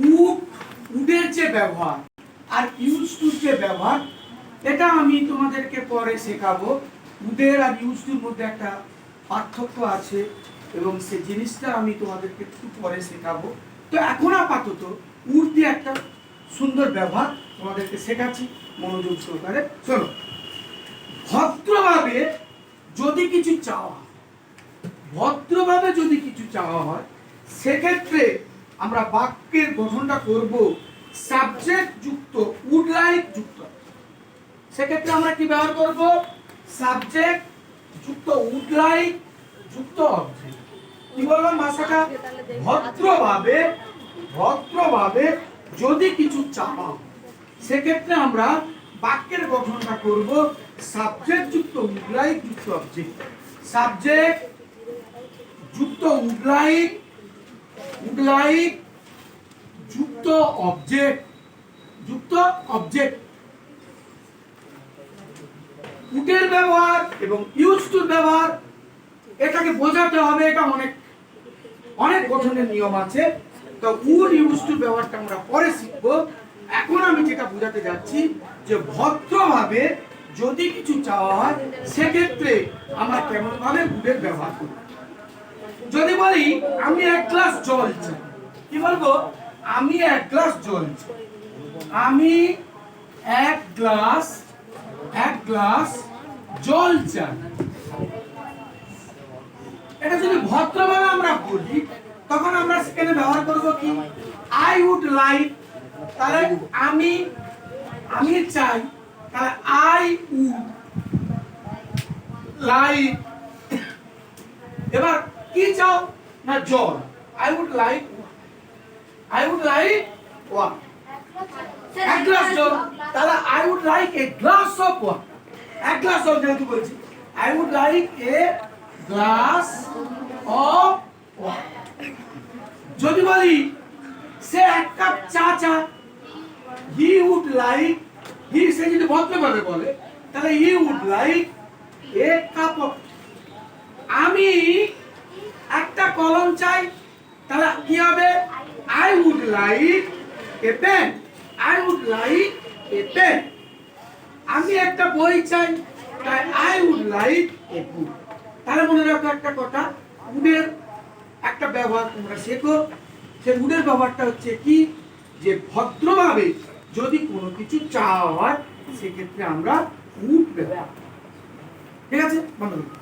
Would উডের যে ব্যবহার আর use টুর যে ব্যবহার, এটা আমি তোমাদেরকে পরে শেখাবো। উডের আর ইউজ টুর মধ্যে একটা পার্থক্য আছে এবং সেই জিনিসটা আমি তোমাদেরকে একটু পরে শেখাবো। তো এখন আপাতত উড দিয়ে একটা সুন্দর ব্যবহার তোমাদেরকে শেখাচ্ছি, মনোযোগ সহকারে শোনো। ভদ্রভাবে যদি কিছু চাওয়া, ভদ্রভাবে যদি কিছু চাওয়া হয়, সেক্ষেত্রে আমরা বাক্যের গঠনটা করব সাবজেক্ট যুক্ত উড লাইক যুক্ত। সেক্ষেত্রে আমরা কি ব্যবহার করব? সাবজেক্ট যুক্ত উড লাইক যুক্ত অবজেক্ট। কি বললাম ভাষাটা? ভদ্রভাবে, ভদ্রভাবে যদি কিছু চাওয়া, সেক্ষেত্রে আমরা বাক্যের গঠনটা করব সাবজেক্ট যুক্ত উড লাইক যুক্ত অবজেক্ট। সাবজেক্ট যুক্ত উড লাইক, উড লাইক যুক্ত অবজেক্ট, যুক্ত অবজেক্ট। উডের ব্যবহার এবং ইউজ টুর ব্যবহার, এটাকে বোঝাতে হবে। এটা অনেক অনেক গঠনের নিয়ম আছে। তো উড ইউজ টুর ব্যবহারটা আমরা পরে শিখবো। এখন আমি যেটা বোঝাতে যাচ্ছি যে ভদ্রভাবে যদি কিছু চাওয়া হয়, সেক্ষেত্রে আমরা কেমন ভাবে উডের ব্যবহার করি। যদি বলি আমি এক গ্লাস জল চাই, কি বলবো? আমি এক গ্লাস জল চাই। আমি এক গ্লাস জল চাই। এটা যদি ভদ্রভাবে আমরা বলি, তখন আমরা সেখানে ব্যবহার করব কি? I would like. তাহলে আমি চাই, তাহলে আই উড লাইক। এবার কি চাও? না জল। I would like water. এক গ্লাস জল, তাহলে I would like a glass of water. এক গ্লাস জল যেহেতু বলছি, I would like a glass of water. যদি বলি সে এক কাপ চা চায়, হি উড লাইক, হি সে যদি ভদ্রভাবে বলে, তাহলে he would like a cup of. আমি একটা কলম চাই, তাহলে কি হবে? I would like a pen. I would like a pen. আমি একটা বই চাই, তাই I would like a book. তাহলে মনে রাখো একটা কথা, উডের একটা ব্যবহার তোমরা শেখো। সেই উডের ব্যবহারটা হচ্ছে কি? যে ভদ্রভাবে যদি কোনো কিছু চাওয়া হয়, সেক্ষেত্রে আমরা উড ব্যবহার। ঠিক আছে? বন্ধ।